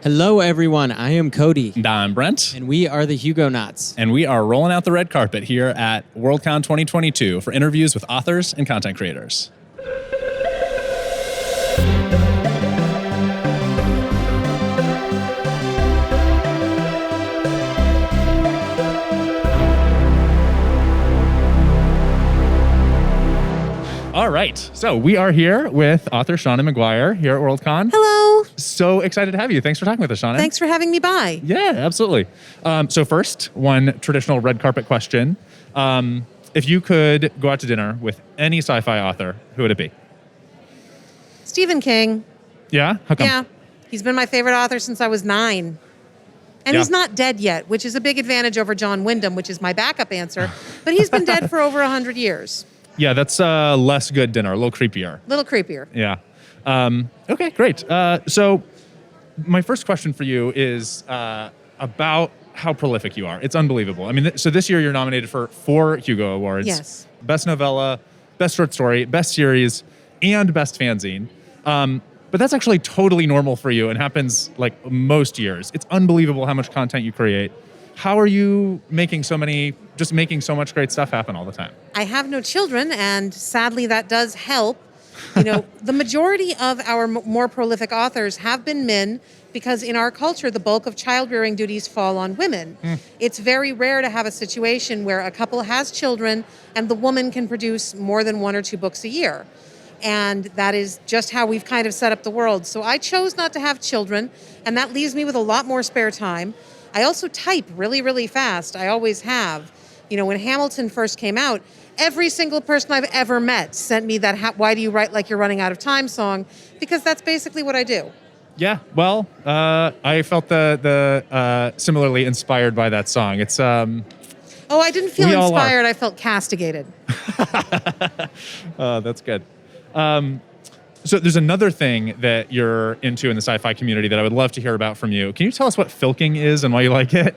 Hello, everyone. I am Cody. And I'm Brent. And we are the Hugonauts. And we are rolling out the red carpet here at Worldcon 2022 for interviews with authors and content creators. All right, so we are here with author Seanan McGuire here at Worldcon. Hello. So excited to have you. Thanks for talking with us, Seanan. Thanks for having me by. Yeah, absolutely. So first, one traditional red carpet question. If you could go out to dinner with any sci-fi author, who would it be? Stephen King. Yeah? How come? Yeah. He's been my favorite author since I was 9. And he's not dead yet, which is a big advantage over John Wyndham, which is my backup answer. But he's been dead for over 100 years. Yeah, that's a less good dinner, a little creepier. A little creepier. Yeah. Okay, great. So my first question for you is about how prolific you are. It's unbelievable. I mean, so this year you're nominated for 4 Hugo Awards. Yes. Best novella, best short story, best series, and best fanzine. But that's actually totally normal for you and happens like most years. It's unbelievable how much content you create. How are you making so much great stuff happen all the time? I have no children, and sadly that does help. You know, the majority of our more prolific authors have been men because in our culture, the bulk of child-rearing duties fall on women. It's very rare to have a situation where a couple has children and the woman can produce more than 1 or 2 books a year. And that is just how we've kind of set up the world. So I chose not to have children, and that leaves me with a lot more spare time. I also type really, really fast. I always have. You know, when Hamilton first came out, every single person I've ever met sent me that "Why do you write like you're running out of time" song, because that's basically what I do. Yeah, well, I felt the similarly inspired by that song. It's Oh, I didn't feel inspired. I felt castigated. Oh, that's good. So there's another thing that you're into in the sci-fi community that I would love to hear about from you. Can you tell us what filking is and why you like it?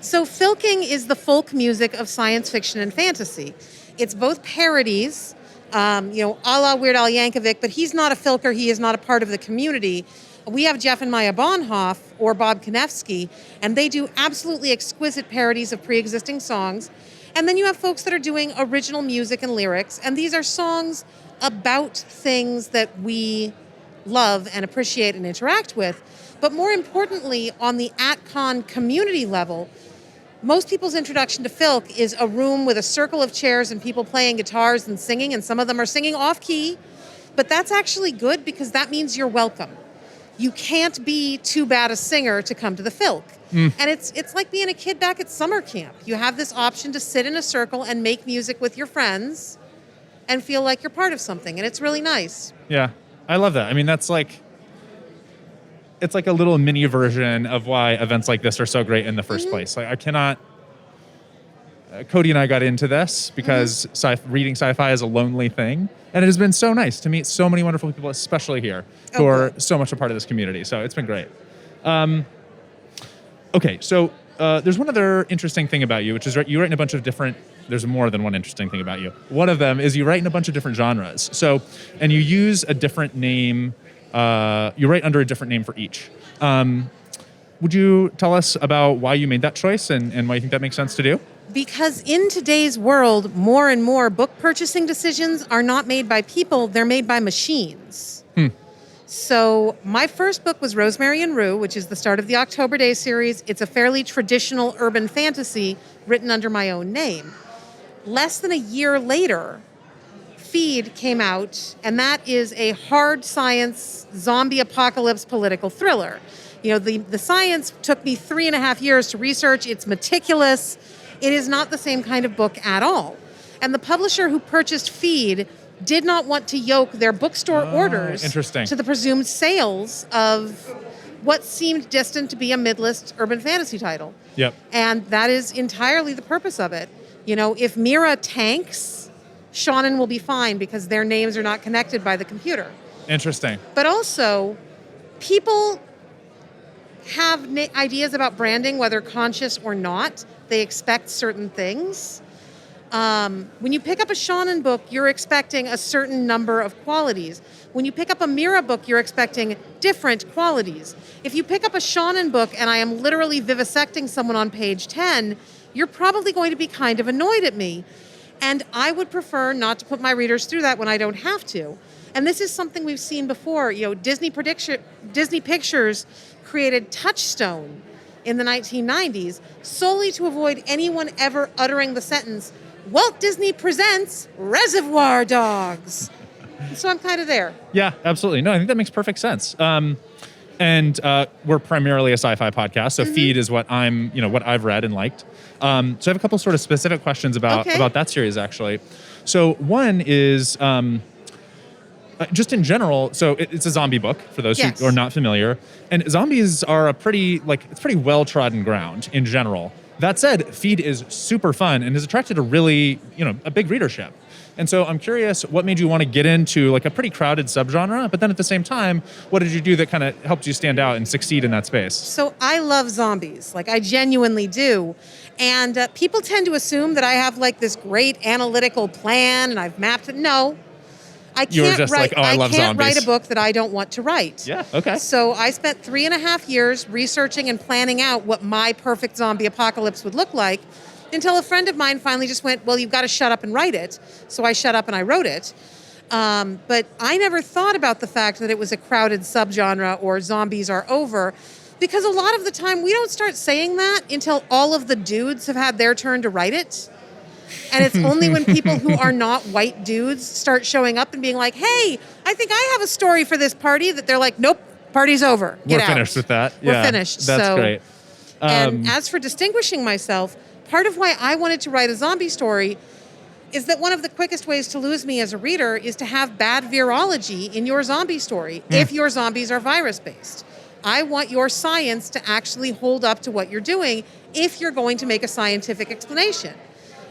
So filking is the folk music of science fiction and fantasy. It's both parodies, a la Weird Al Yankovic, but he's not a filker. He is not a part of the community. We have Jeff and Maya Bonhoff or Bob Konevsky, and they do absolutely exquisite parodies of pre-existing songs. And then you have folks that are doing original music and lyrics, and these are songs about things that we love and appreciate and interact with. But more importantly, on the AtCon community level, most people's introduction to filk is a room with a circle of chairs and people playing guitars and singing, and some of them are singing off-key. But that's actually good because that means you're welcome. You can't be too bad a singer to come to the filk. And it's like being a kid back at summer camp. You have this option to sit in a circle and make music with your friends and feel like you're part of something, and it's really nice. Yeah, I love that. I mean, it's like a little mini version of why events like this are so great in the first place. Like, I cannot. Cody and I got into this because reading sci-fi is a lonely thing, and it has been so nice to meet so many wonderful people, especially here, who are so much a part of this community. So it's been great. Okay, so there's one other interesting thing about you, which is you write in a bunch of different. There's more than one interesting thing about you. One of them is you write in a bunch of different genres. So, and you use a different name. You write under a different name for each. Would you tell us about why you made that choice and why you think that makes sense to do? Because in today's world, more and more book purchasing decisions are not made by people, they're made by machines. So my first book was Rosemary and Rue, which is the start of the October Days series. It's a fairly traditional urban fantasy written under my own name. Less than a year later, Feed came out, and that is a hard science zombie apocalypse political thriller. You know, the science took me 3.5 years to research. It's meticulous. It is not the same kind of book at all. And the publisher who purchased Feed did not want to yoke their bookstore orders to the presumed sales of what seemed destined to be a mid-list urban fantasy title. Yep. And that is entirely the purpose of it. You know, if Mira tanks, Seanan will be fine because their names are not connected by the computer. Interesting. But also, people have ideas about branding, whether conscious or not. They expect certain things. When you pick up a shonen book, you're expecting a certain number of qualities. When you pick up a Mira book, you're expecting different qualities. If you pick up a shonen book and I am literally vivisecting someone on page 10, you're probably going to be kind of annoyed at me. And I would prefer not to put my readers through that when I don't have to. And this is something we've seen before. Disney Pictures created Touchstone in the 1990s solely to avoid anyone ever uttering the sentence, Walt Disney presents Reservoir Dogs. So I'm kind of there. Yeah, absolutely. No, I think that makes perfect sense. And we're primarily a sci-fi podcast, so Feed is what what I've read and liked. So I have a couple sort of specific questions about that series, actually. So one is just in general. So it's a zombie book for those who are not familiar, and zombies are it's pretty well-trodden ground in general. That said, Feed is super fun and has attracted a really a big readership. And so I'm curious, what made you want to get into a pretty crowded subgenre, but then at the same time, what did you do that kind of helped you stand out and succeed in that space? So I love zombies, I genuinely do. And people tend to assume that I have this great analytical plan and I've mapped it. No, I can't write a book that I don't want to write. Yeah, okay. So I spent 3.5 years researching and planning out what my perfect zombie apocalypse would look like, until a friend of mine finally just went, well, you've got to shut up and write it. So I shut up and I wrote it. But I never thought about the fact that it was a crowded subgenre or zombies are over, because a lot of the time we don't start saying that until all of the dudes have had their turn to write it. And it's only when people who are not white dudes start showing up and being like, hey, I think I have a story for this party, that they're like, nope, party's over. Get out. We're finished with that. We're finished. That's great. And as for distinguishing myself, part of why I wanted to write a zombie story is that one of the quickest ways to lose me as a reader is to have bad virology in your zombie story if your zombies are virus-based. I want your science to actually hold up to what you're doing if you're going to make a scientific explanation.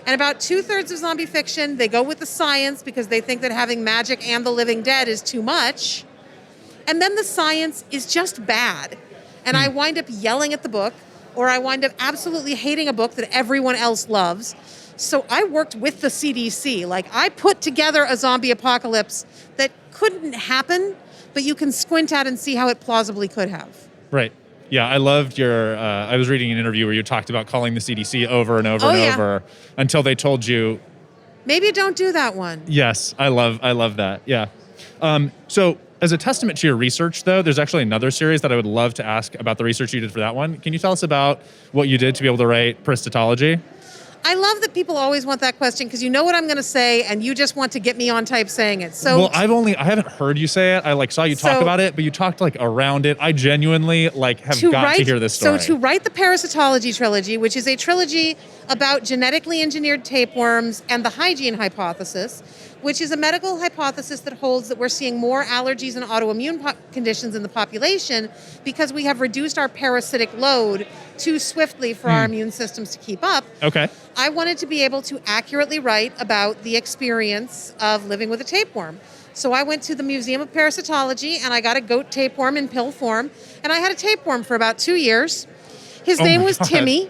And about 2/3 of zombie fiction, they go with the science because they think that having magic and the living dead is too much. And then the science is just bad. And I wind up yelling at the book, or I wind up absolutely hating a book that everyone else loves. So I worked with the CDC. I put together a zombie apocalypse that couldn't happen, but you can squint at and see how it plausibly could have. Right. Yeah, I loved your, I was reading an interview where you talked about calling the CDC over and over over until they told you. Maybe don't do that one. Yes, I love that. Yeah. So as a testament to your research, though, there's actually another series that I would love to ask about the research you did for that one. Can you tell us about what you did to be able to write Parasitology? I love that people always want that question because you know what I'm going to say and you just want to get me on type saying it. So well, I haven't heard you say it. I saw you talk about it, but you talked around it. I genuinely have got to hear this story. So to write the Parasitology trilogy, which is a trilogy about genetically engineered tapeworms and the hygiene hypothesis, which is a medical hypothesis that holds that we're seeing more allergies and autoimmune conditions in the population because we have reduced our parasitic load too swiftly for our immune systems to keep up. Okay. I wanted to be able to accurately write about the experience of living with a tapeworm. So I went to the Museum of Parasitology and I got a goat tapeworm in pill form. And I had a tapeworm for about 2 years. His name was Timmy.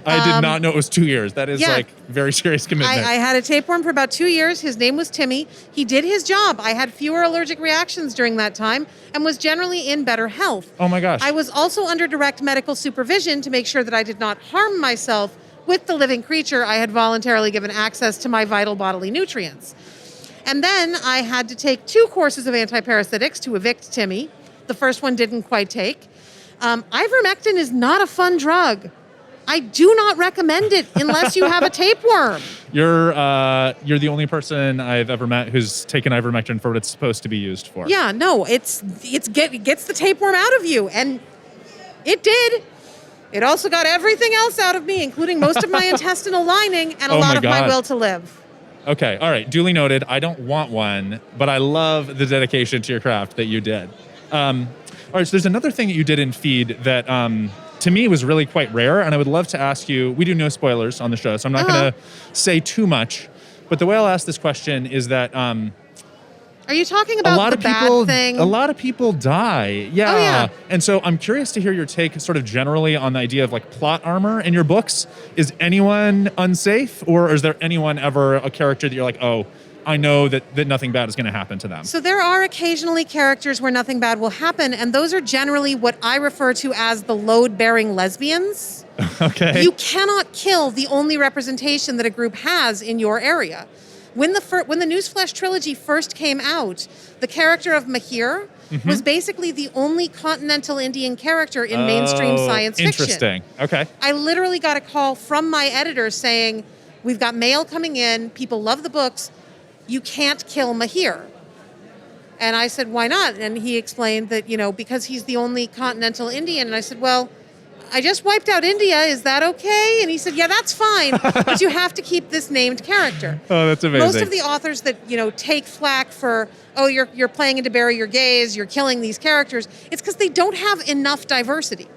I did not know it was 2 years. That is very serious commitment. I had a tapeworm for about 2 years. His name was Timmy. He did his job. I had fewer allergic reactions during that time and was generally in better health. Oh my gosh. I was also under direct medical supervision to make sure that I did not harm myself with the living creature I had voluntarily given access to my vital bodily nutrients. And then I had to take 2 courses of antiparasitics to evict Timmy. The first one didn't quite take. Ivermectin is not a fun drug. I do not recommend it unless you have a tapeworm. You're the only person I've ever met who's taken ivermectin for what it's supposed to be used for. Yeah, no, it gets the tapeworm out of you, and it did. It also got everything else out of me, including most of my intestinal lining and a lot of my will to live. Okay, all right, duly noted. I don't want one, but I love the dedication to your craft that you did. All right, so there's another thing that you did in Feed that to me was really quite rare, and I would love to ask you, we do no spoilers on the show, so I'm not going to say too much, but the way I'll ask this question is that... Are Are you talking a about lot the of people, bad thing? a lot of people die. Yeah. Oh, yeah. And so I'm curious to hear your take sort of generally on the idea of like plot armor in your books. Is anyone unsafe, or is there anyone ever a character that you're like, oh, I know that nothing bad is going to happen to them? So there are occasionally characters where nothing bad will happen, and those are generally what I refer to as the load-bearing lesbians. Okay. You cannot kill the only representation that a group has in your area. When the Newsflash trilogy first came out, the character of Mahir was basically the only continental Indian character in mainstream science fiction. Interesting. Okay. I literally got a call from my editor saying, we've got mail coming in, people love the books, you can't kill Mahir. And I said, why not? And he explained that, because he's the only continental Indian. And I said, well, I just wiped out India. Is that okay? And he said, yeah, that's fine. But you have to keep this named character. Oh, that's amazing. Most of the authors that, take flack for, oh, you're playing into bury your gays, you're killing these characters, it's because they don't have enough diversity.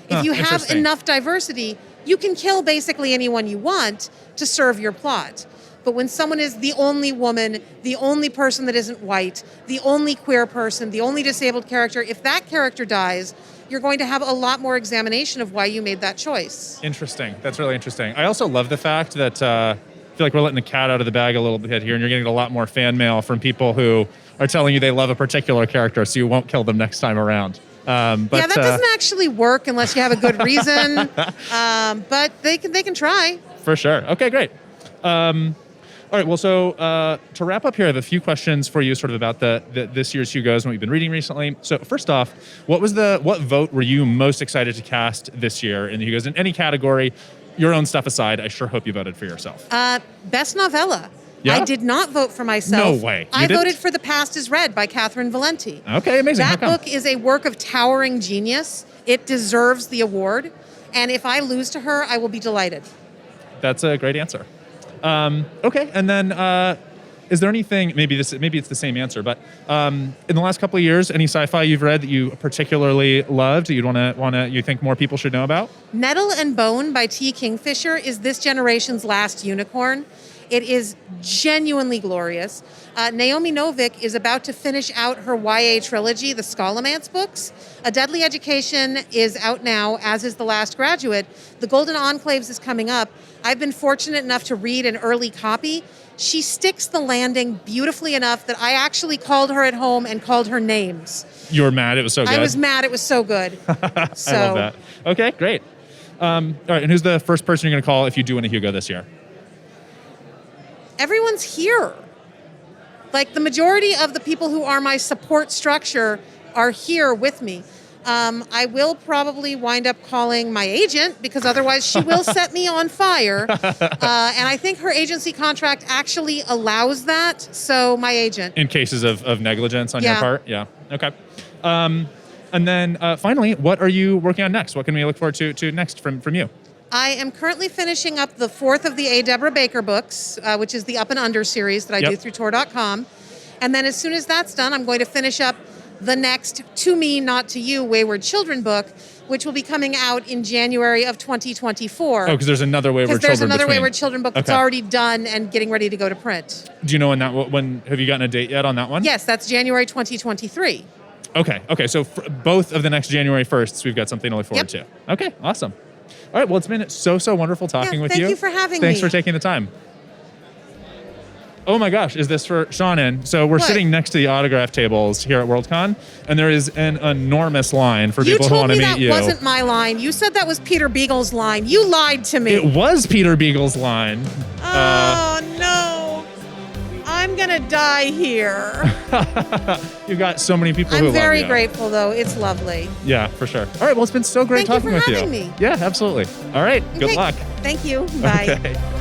If you have interesting. enough diversity, you can kill basically anyone you want to serve your plot. But when someone is the only woman, the only person that isn't white, the only queer person, the only disabled character, if that character dies, you're going to have a lot more examination of why you made that choice. Interesting. That's really interesting. I also love the fact that I feel like we're letting the cat out of the bag a little bit here, and you're getting a lot more fan mail from people who are telling you they love a particular character, so you won't kill them next time around. But that doesn't actually work unless you have a good reason. But they can try. For sure. Okay, great. All right. Well, so to wrap up here, I have a few questions for you, sort of about this year's Hugos and what you've been reading recently. So, first off, what vote were you most excited to cast this year in the Hugos in any category? Your own stuff aside, I sure hope you voted for yourself. Best novella. Yeah? I did not vote for myself. No way. I You didn't? voted for The Past is Red by Catherine Valenti. Okay, amazing. How That come? book is a work of towering genius. It deserves the award. And if I lose to her, I will be delighted. That's a great answer. Okay, and then is there anything? Maybe it's the same answer, but in the last couple of years, any sci-fi you've read that you particularly loved that you think more people should know about? Nettle and Bone by T. Kingfisher is this generation's last unicorn. It is genuinely glorious. Naomi Novik is about to finish out her YA trilogy, the Scholomance books. A Deadly Education is out now, as is The Last Graduate. The Golden Enclaves is coming up. I've been fortunate enough to read an early copy. She sticks the landing beautifully enough that I actually called her at home and called her names. You were mad it was so good? I was mad it was so good. So, I love that. Okay, great. All right, and who's the first person you're going to call if you do win a Hugo this year? everyone's here. Like the majority of the people who are my support structure are here with me. I will probably wind up calling my agent because otherwise she will set me on fire. And I think her agency contract actually allows that. So my agent. In cases of negligence on your part? Yeah. Okay. And then finally, what are you working on next? What can we look forward to next from you? I am currently finishing up the fourth of the A. Deborah Baker books, which is the Up and Under series that I do through Tor.com. And then as soon as that's done, I'm going to finish up the next To Me, Not to You Wayward Children book, which will be coming out in January of 2024. Oh, because there's another Wayward Children Because there's another between. Wayward Children book that's already done and getting ready to go to print. Do you know when have you gotten a date yet on that one? Yes, that's January 2023. Okay. So for both of the next January 1st, we've got something to look forward to. Okay, awesome. All right, well, it's been so wonderful talking with you. Thank you for having me. Thanks for taking the time. Oh my gosh, is this for Seanan? So we're sitting next to the autograph tables here at Worldcon, and there is an enormous line for people who want to meet you. You told me that wasn't my line. You said that was Peter Beagle's line. You lied to me. It was Peter Beagle's line. Oh, no. I'm going to die here. You've got so many people who love you. I'm very grateful, though. It's lovely. Yeah, for sure. All right, well, it's been so great talking with you. Thank you for having me. Yeah, absolutely. All right, good luck. Thank you. Bye. Okay.